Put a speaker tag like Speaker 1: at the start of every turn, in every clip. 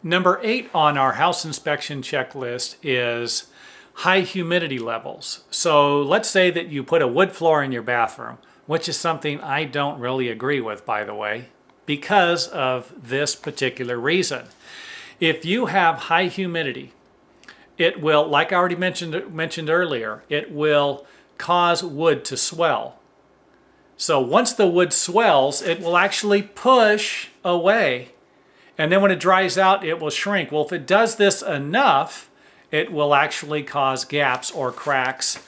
Speaker 1: Number 8 on our house inspection checklist is high humidity levels. So let's say that you put a wood floor in your bathroom, which is something I don't really agree with, by the way, because of this particular reason. If you have high humidity, it will, like I already mentioned earlier, it will cause wood to swell. So once the wood swells, it will actually push away. And then when it dries out, it will shrink. Well, if it does this enough, it will actually cause gaps or cracks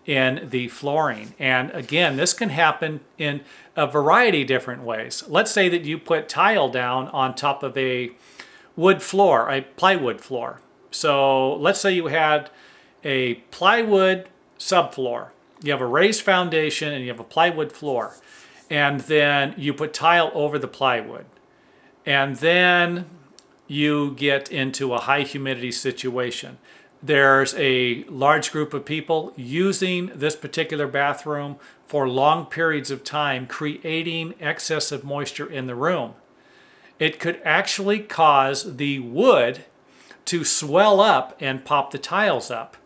Speaker 1: in the flooring. And again, this can happen in a variety of different ways. Let's say that you put tile down on top of a wood floor, a plywood floor. So let's say you had a plywood subfloor. You have a raised foundation and you have a plywood floor. And then you put tile over the plywood. And then you get into a high humidity situation. There's a large group of people using this particular bathroom for long periods of time, creating excessive moisture in the room. It could actually cause the wood to swell up and pop the tiles up.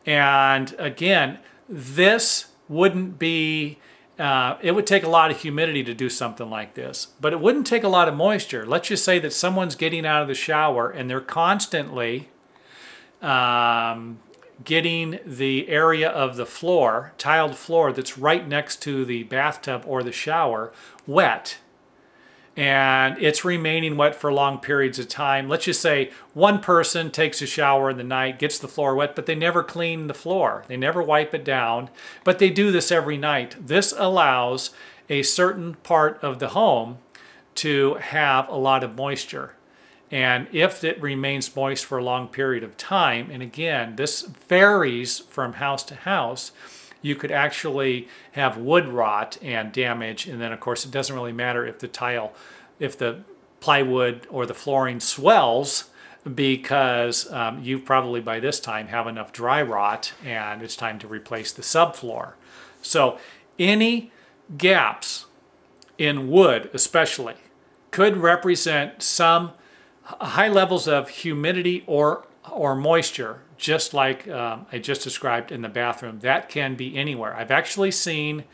Speaker 1: And again, this wouldn't be it would take a lot of humidity to do something like this, but it wouldn't take a lot of moisture. Let's just say that someone's getting out of the shower and they're constantly getting the area of the floor, tiled floor that's right next to the bathtub or the shower, wet. And it's remaining wet for long periods of time. Let's just say one person takes a shower in the night, gets the floor wet, but they never clean the floor. They never wipe it down, but they do this every night. This allows a certain part of the home to have a lot of moisture. And if it remains moist for a long period of time, and again, this varies from house to house, you could actually have wood rot and damage. And then of course it doesn't really matter if the plywood or the flooring swells, because you probably by this time have enough dry rot and it's time to replace the subfloor. So any gaps in wood especially could represent some high levels of humidity or moisture, just like I just described in the bathroom. That can be anywhere. I've actually seen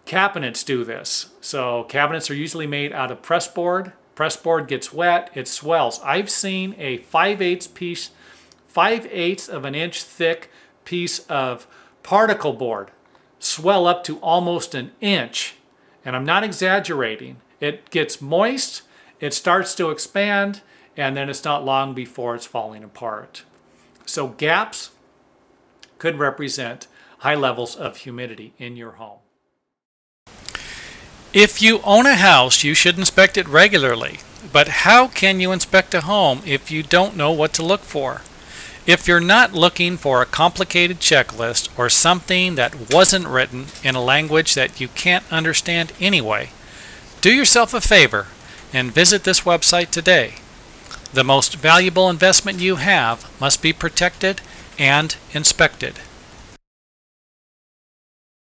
Speaker 1: cabinets do this. So cabinets are usually made out of press board. Press board gets wet, it swells. I've seen a 5/8 of an inch thick piece of particle board swell up to almost an inch. And I'm not exaggerating. It gets moist, it starts to expand, and then it's not long before it's falling apart. So gaps could represent high levels of humidity in your home. If you own a house, you should inspect it regularly. But how can you inspect a home if you don't know what to look for? If you're not looking for a complicated checklist or something that wasn't written in a language that you can't understand anyway, do yourself a favor and visit this website today. The most valuable investment you have must be protected and inspected.